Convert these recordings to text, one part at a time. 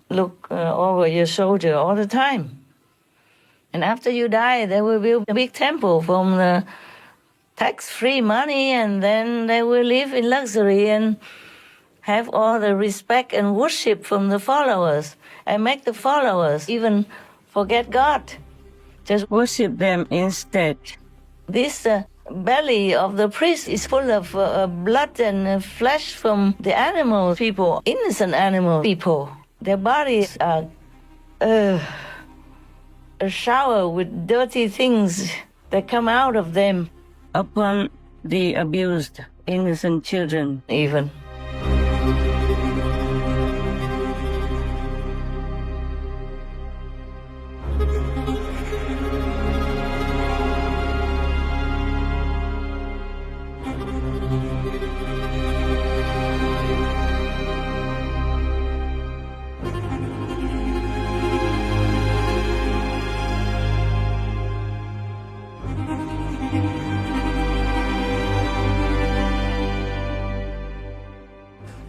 look over your shoulder all the time. And after you die, there will be a big temple from the tax-free money, and then they will live in luxury and have all the respect and worship from the followers, and make the followers even forget God. Just worship them instead. This belly of the priest is full of blood and flesh from the animal people, innocent animal people. Their bodies are a shower with dirty things that come out of them upon the abused innocent children even.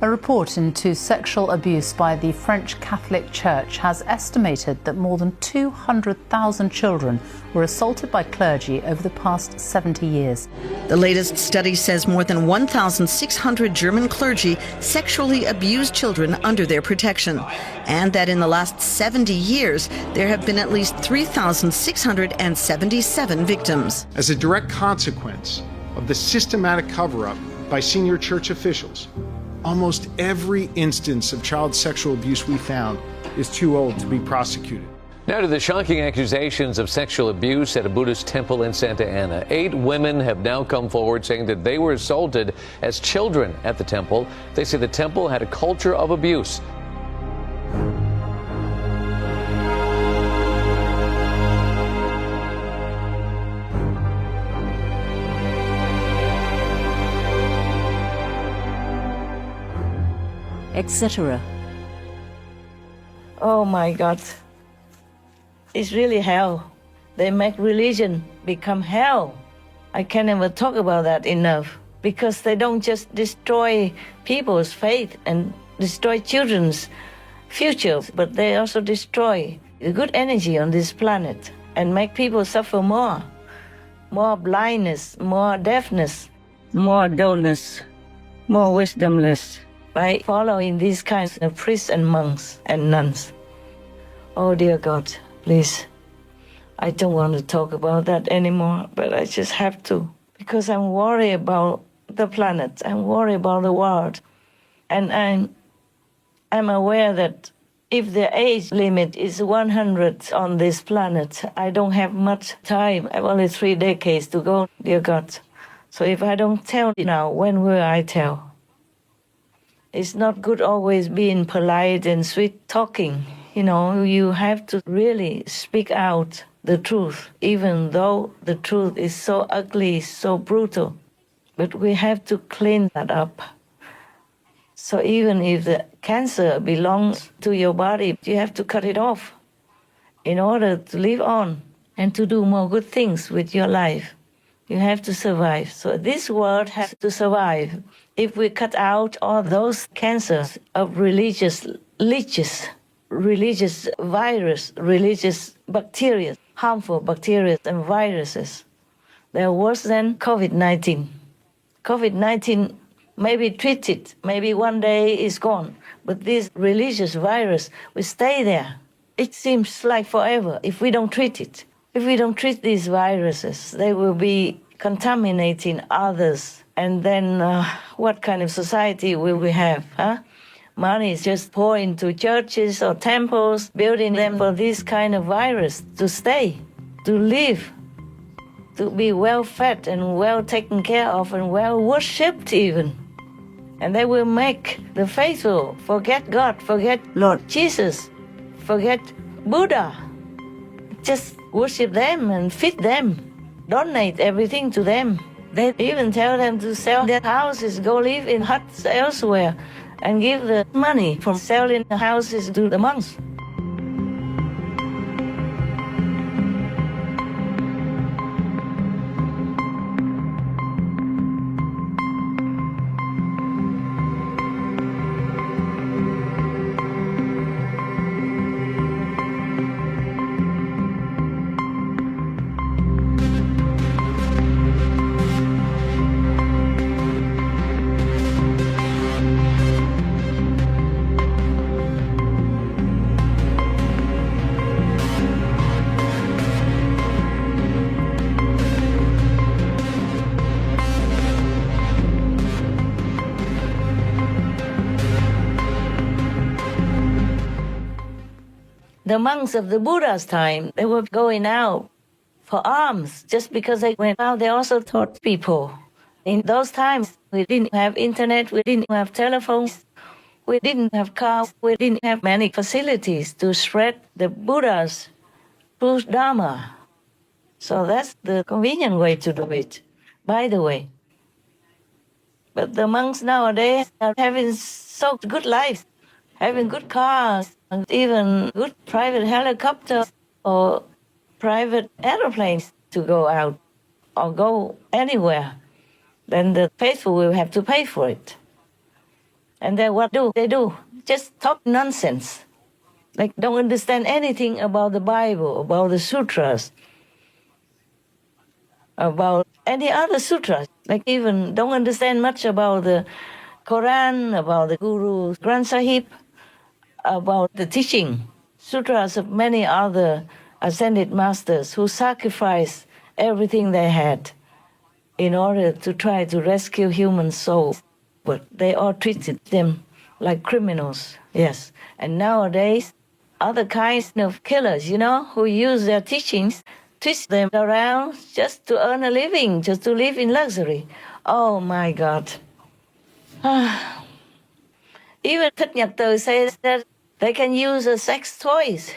A report into sexual abuse by the French Catholic Church has estimated that more than 200,000 children were assaulted by clergy over the past 70 years. The latest study says more than 1,600 German clergy sexually abused children under their protection, and that in the last 70 years there have been at least 3,677 victims. As a direct consequence of the systematic cover-up by senior church officials, almost every instance of child sexual abuse we found is too old to be prosecuted. Now to the shocking accusations of sexual abuse at a Buddhist temple in Santa Ana. 8 women have now come forward saying that they were assaulted as children at the temple. They say the temple had a culture of abuse. Etc. Oh my God. It's really hell. They make religion become hell. I can never talk about that enough, because they don't just destroy people's faith and destroy children's future, but they also destroy the good energy on this planet and make people suffer more. More blindness, more deafness, more dullness, more wisdomless, by following these kinds of priests and monks and nuns. Oh dear God, please. I don't want to talk about that anymore, but I just have to, because I'm worried about the planet. I'm worried about the world. And I'm aware that if the age limit is 100 on this planet, I don't have much time. I have only 3 decades to go, dear God. So if I don't tell now, when will I tell? It's not good always being polite and sweet talking. You know, you have to really speak out the truth, even though the truth is so ugly, so brutal. But we have to clean that up. So even if the cancer belongs to your body, you have to cut it off in order to live on and to do more good things with your life. You have to survive. So this world has to survive. If we cut out all those cancers of religious leeches, religious virus, religious bacteria, harmful bacteria and viruses, they're worse than COVID-19. COVID-19 may be treated, maybe one day it's gone, but this religious virus will stay there. It seems like forever if we don't treat it. If we don't treat these viruses, they will be contaminating others. And then what kind of society will we have? Money is just poured into churches or temples, building them for this kind of virus to stay, to live, to be well fed and well taken care of and well worshipped even. And they will make the faithful forget God, forget Lord Jesus, forget Buddha. Just worship them and feed them, donate everything to them. They even tell them to sell their houses, go live in huts elsewhere, and give the money from selling the houses to the monks. The monks of the Buddha's time, they were going out for alms just because they went out. They also taught people. In those times, we didn't have internet, we didn't have telephones, we didn't have cars, we didn't have many facilities to spread the Buddha's true Dharma. So that's the convenient way to do it, by the way. But the monks nowadays are having so good lives, having good cars, and even good private helicopters or private aeroplanes to go out or go anywhere. Then the faithful will have to pay for it. And then what do they do? Just talk nonsense. Like don't understand anything about the Bible, about the sutras, about any other sutras. Like even don't understand much about the Quran, about the Guru Granth Sahib, about the teaching, sutras of many other ascended masters who sacrificed everything they had in order to try to rescue human souls. But they all treated them like criminals, yes. And nowadays, other kinds of killers, who use their teachings, twist them around just to earn a living, just to live in luxury. Oh my God. Even Thích Nhật Từ says that they can use sex toys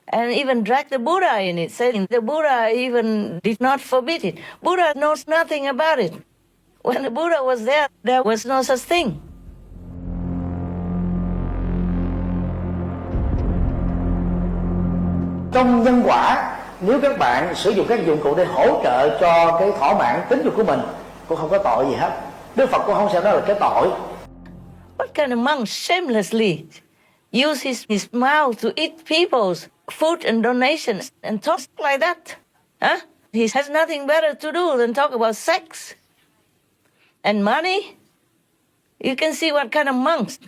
and even drag the Buddha in it, saying the Buddha even did not forbid it. Buddha knows nothing about it. When the Buddha was there was no such thing. Trong nhân quả, nếu các bạn sử dụng các dụng cụ để hỗ trợ cho cái thỏa mãn tính dục của mình, cũng không có tội gì hết. Đức Phật cũng không sẽ nói là cái tội. What kind of monk shamelessly uses his mouth to eat people's food and donations and talks like that? Huh? He has nothing better to do than talk about sex and money. You can see what kind of monks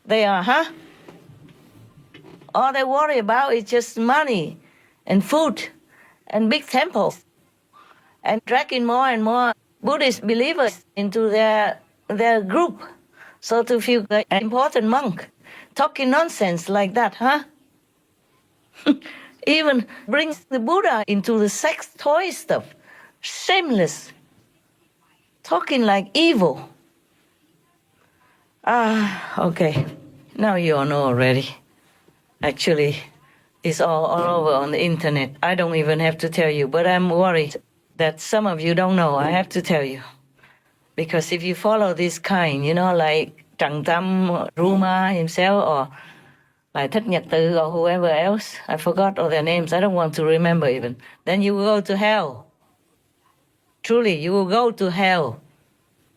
they are, huh? All they worry about is just money and food and big temples and dragging more and more Buddhist believers into their group so to feel like an important monk. Talking nonsense like that, huh? Even brings the Buddha into the sex toy stuff. Shameless. Talking like evil. Okay. Now you all know already. Actually, it's all over on the internet. I don't even have to tell you, but I'm worried that some of you don't know. I have to tell you. Because if you follow this kind, like Trần Tâm, Ruma himself, or like Thích Nhật Từ, or whoever else, I forgot all their names, I don't want to remember even, then you will go to hell. Truly, you will go to hell.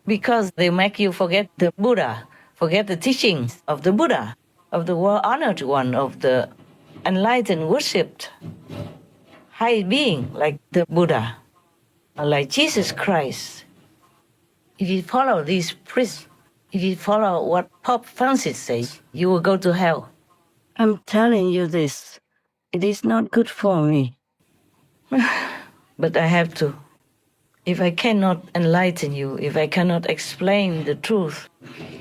Because they make you forget the Buddha, forget the teachings of the Buddha, of the world-honored one, of the enlightened, worshipped high being like the Buddha, like Jesus Christ. If you follow these priests, if you follow what Pope Francis says, you will go to hell. I'm telling you this. It is not good for me. But I have to. If I cannot enlighten you, if I cannot explain the truth,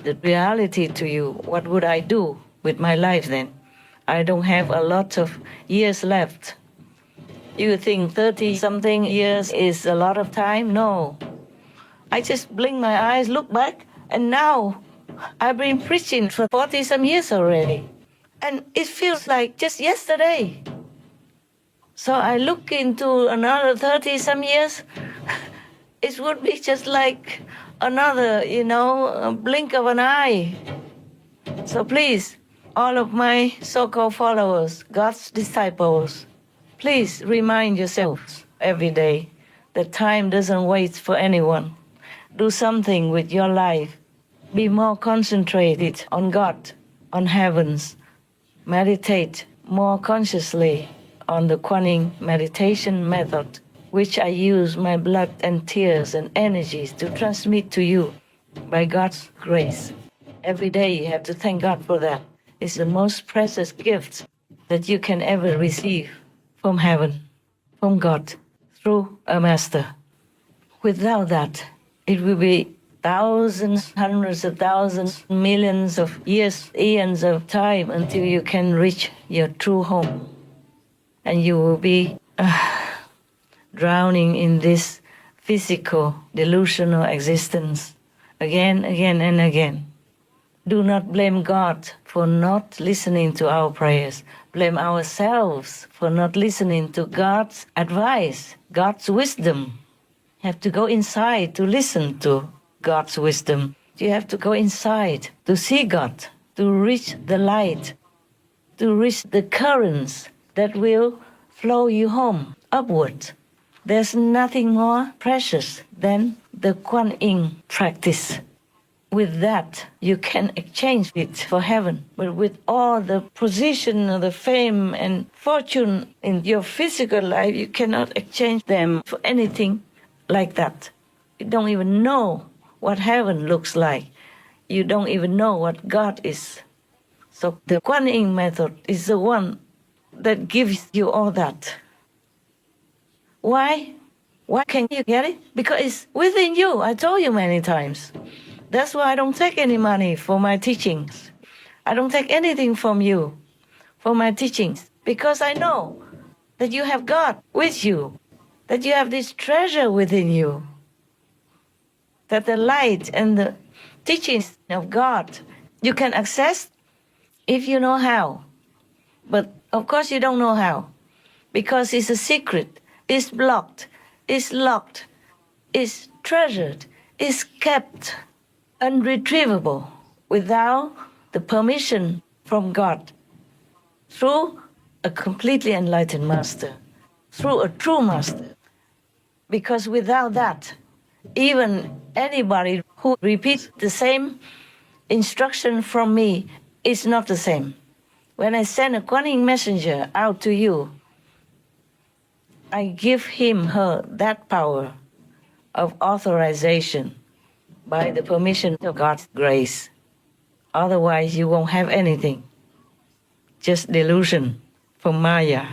the reality to you, what would I do with my life then? I don't have a lot of years left. You think 30-something years is a lot of time? No. I just blink my eyes, look back, and now I've been preaching for 40-some years already. And it feels like just yesterday. So I look into another 30-some years, it would be just like another, a blink of an eye. So please, all of my so-called followers, God's disciples, please remind yourselves every day that time doesn't wait for anyone. Do something with your life. Be more concentrated on God, on heavens. Meditate more consciously on the Quan Yin meditation method, which I use my blood and tears and energies to transmit to you by God's grace. Every day you have to thank God for that. It's the most precious gift that you can ever receive from heaven, from God, through a master. Without that, it will be thousands, hundreds of thousands, millions of years, eons of time until you can reach your true home. And you will be drowning in this physical, delusional existence again, and again. Do not blame God for not listening to our prayers. Blame ourselves for not listening to God's advice, God's wisdom. You have to go inside to listen to God's wisdom. You have to go inside to see God, to reach the light, to reach the currents that will flow you home, upward. There's nothing more precious than the Quan Yin practice. With that, you can exchange it for heaven. But with all the position, the fame and fortune in your physical life, you cannot exchange them for anything like that. You don't even know what heaven looks like. You don't even know what God is. So the Quan Yin Method is the one that gives you all that. Why? Why can you get it? Because it's within you. I told you many times. That's why I don't take any money for my teachings. I don't take anything from you for my teachings. Because I know that you have God with you. That you have this treasure within you. That the light and the teachings of God you can access if you know how. But of course you don't know how. Because it's a secret. It's blocked. It's locked. It's treasured. It's kept unretrievable without the permission from God through a completely enlightened master, through a true master. Because without that, even anybody who repeats the same instruction from me is not the same. When I send a Quan Yin messenger out to you, I give him, her, that power of authorization by the permission of God's grace. Otherwise, you won't have anything. Just delusion from Maya.